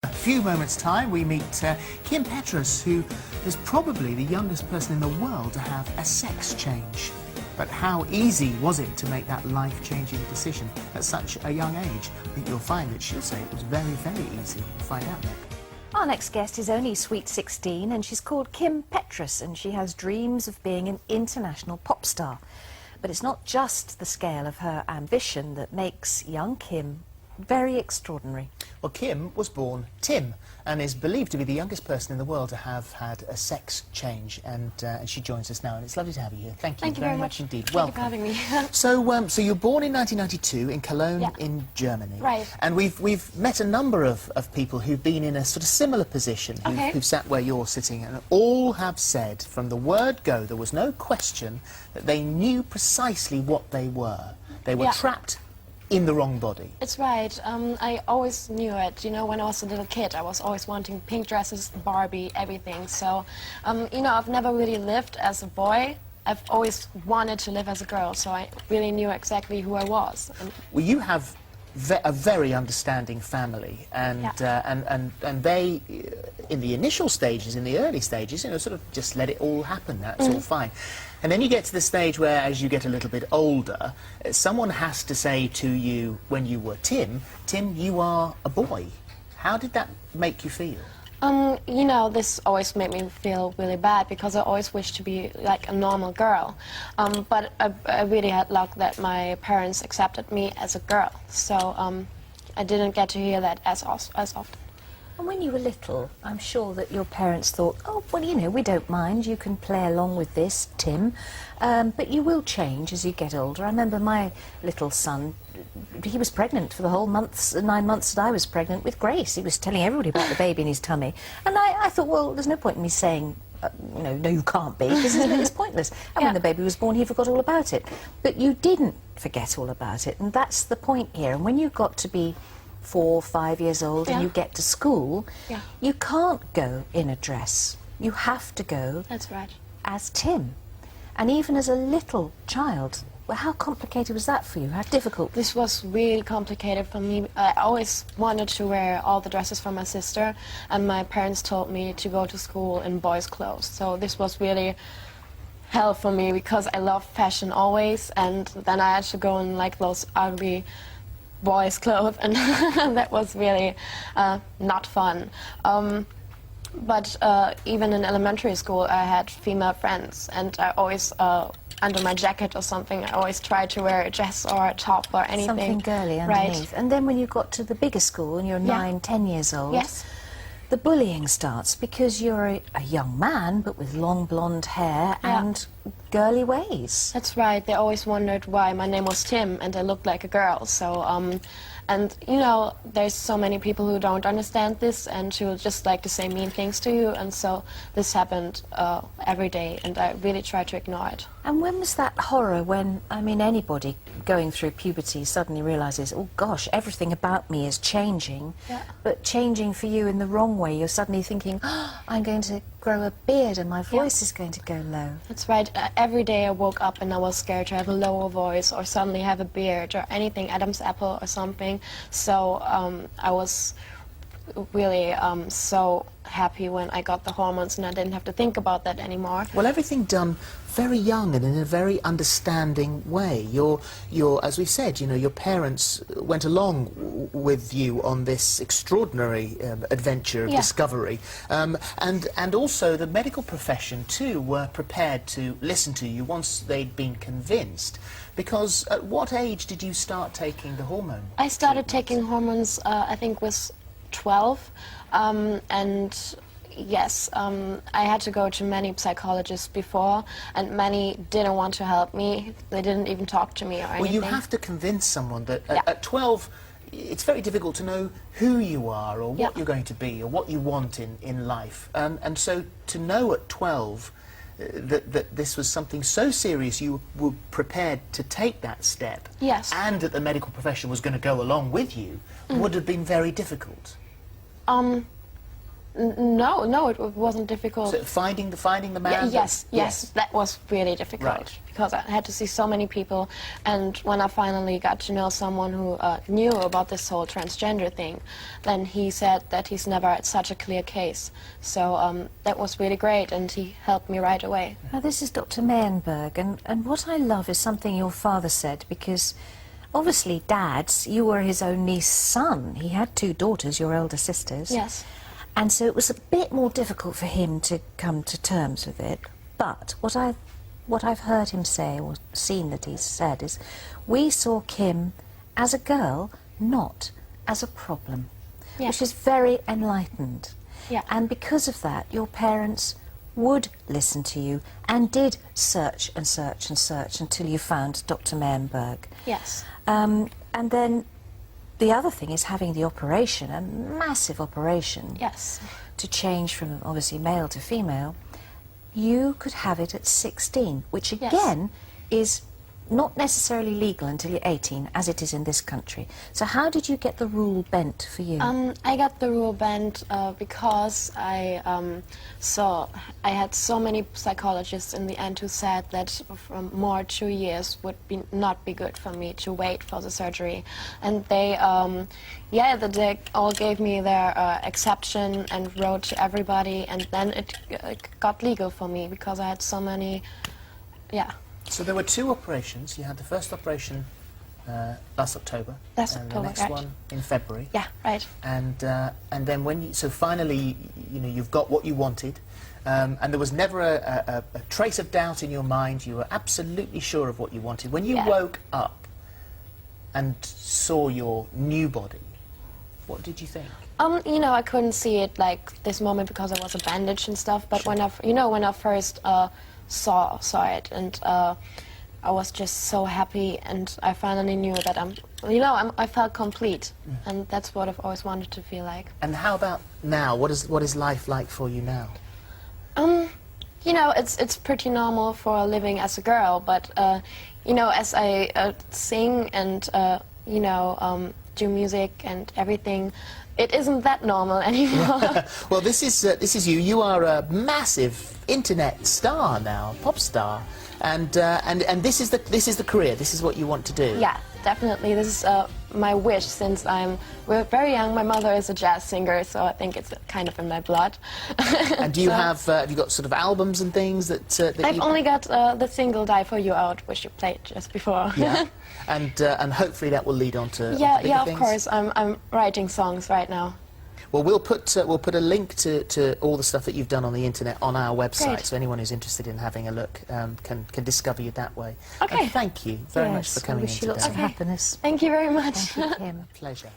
A few moments' time, we meet Kim Petrus, who is probably the youngest person in the world to have a sex change. But how easy was it to make that life-changing decision at such a young age? I think you'll find that she'll say it was very, very easy. We'll find out next. Our next guest is only sweet 16 and she's called Kim Petrus and she has dreams of being an international pop star. But it's not just the scale of her ambition that makes young Kim very extraordinary. Well, Kim was born Tim and is believed to be the youngest person in the world to have had a sex change, and she joins us now, and it's lovely to have you here. Thank you very much indeed. Welcome. Thank you for having me. So you were born in 1992 in Cologne, in Germany. Right. And we've met a number of people who've been in a sort of similar position, who've sat where you're sitting, and all have said from the word go, there was no question that they knew precisely what they were. They were trapped in the wrong body. It's right. I always knew it. You know, when I was a little kid, I was always wanting pink dresses, Barbie, everything. So, you know, I've never really lived as a boy. I've always wanted to live as a girl, so I really knew exactly who I was. Well, you have a very understanding family, and they, in the initial stages, in the early stages, you know, sort of just let it all happen. That's all fine. And then you get to the stage where, as you get a little bit older, someone has to say to you, when you were Tim, you are a boy. How did that make you feel? You know, this always made me feel really bad because I always wished to be like a normal girl. But I really had luck that my parents accepted me as a girl. So I didn't get to hear that as often. And when you were little, I'm sure that your parents thought, oh, well, you know, we don't mind, you can play along with this, Tim, but you will change as you get older. I remember my little son, he was pregnant for the whole 9 months that I was pregnant with Grace. He was telling everybody about the baby in his tummy. And I thought, well, there's no point in me saying, no, you can't be, because it's pointless. And when the baby was born, he forgot all about it. But you didn't forget all about it, and that's the point here. And when you got to be 4 or 5 years old and you get to school, you can't go in a dress. You have to go as Tim. And even as a little child, well, how complicated was that for you? How difficult? This was really complicated for me. I always wanted to wear all the dresses for my sister, and my parents told me to go to school in boys' clothes. So this was really hell for me because I love fashion always, and then I had to go in like those ugly boys' clothes, and that was really not fun. But even in elementary school, I had female friends, and I always, under my jacket or something, I always tried to wear a dress or a top or anything. Something girly underneath. And then when you got to the bigger school and you're 9, 10 years old, the bullying starts because you're a young man, but with long blonde hair and girly ways. That's right. They always wondered why my name was Tim and I looked like a girl. So, and you know, there's so many people who don't understand this and who just like to say mean things to you. And so this happened every day, and I really tried to ignore it. And when was that horror when, I mean, anybody going through puberty suddenly realises, oh gosh, everything about me is changing, but changing for you in the wrong way. You're suddenly thinking, oh, I'm going to grow a beard and my voice is going to go low. That's right. Every day I woke up and I was scared to have a lower voice or suddenly have a beard or anything, Adam's apple or something. So I was really so happy when I got the hormones and I didn't have to think about that anymore. Well, everything done very young and in a very understanding way. You're, as we've said, you know, your parents went along with you on this extraordinary adventure of discovery, and also the medical profession too were prepared to listen to you once they'd been convinced. Because at what age did you start taking the hormone? I started taking hormones, I think, was 12, and yes, I had to go to many psychologists before, and many didn't want to help me. They didn't even talk to me or anything. Well, you have to convince someone that at 12, it's very difficult to know who you are or what you're going to be or what you want in life. And so to know at 12 that this was something so serious, you were prepared to take that step, and that the medical profession was going to go along with you, would have been very difficult. No, it wasn't difficult. So finding the man? Yes, that was really difficult. Right. Because I had to see so many people, and when I finally got to know someone who knew about this whole transgender thing, then he said that he's never had such a clear case. So that was really great, and he helped me right away. Now, this is Dr. Meyenberg, and what I love is something your father said, because obviously, Dad's, you were his only son. He had 2 daughters, your elder sisters. Yes. And so it was a bit more difficult for him to come to terms with it. But what I've heard him say, or seen that he's said, is we saw Kim as a girl, not as a problem, Yeah. which is very enlightened. Yeah. And because of that, your parents would listen to you and did search and search and search until you found Dr. Meyenberg. Yes. And then the other thing is having the operation, a massive operation, Yes. to change from obviously male to female. You could have it at 16, which Yes. again is not necessarily legal until you're 18, as it is in this country. So how did you get the rule bent for you? I got the rule bent because I had so many psychologists in the end who said that from more 2 years would not be good for me to wait for the surgery, and they they all gave me their exception and wrote to everybody, and then it got legal for me because I had so many, So there were 2 operations. You had the first operation last October, Last and October, the next right. one in February. Yeah, right. And then so finally, you've got what you wanted, and there was never a trace of doubt in your mind. You were absolutely sure of what you wanted. When you Yeah. woke up and saw your new body, what did you think? I couldn't see it like this moment because I was a bandage and stuff. But when I first saw it, and I was just so happy, and I finally knew that I felt complete, and that's what I've always wanted to feel like. And how about now? What is life like for you now? It's pretty normal for living as a girl, but as I sing and do music and everything, it isn't that normal anymore. Well, this is you. You are a massive internet star now, pop star, and this is the career. This is what you want to do. Yeah, definitely. This is my wish since we're very young. My mother is a jazz singer, so I think it's kind of in my blood. And do you have you got sort of albums and things that I've only got the single "Die for You" out, which you played just before. Yeah, and hopefully that will lead on to yeah, bigger of things. course. I'm writing songs right now. Well, we'll put a link to all the stuff that you've done on the internet on our website, Great. so anyone who's interested in having a look can discover you that way. Okay. And thank you very much Yes, for coming I wish in you lots today. of happiness. Thank you very much. Thank you, Kim. Pleasure.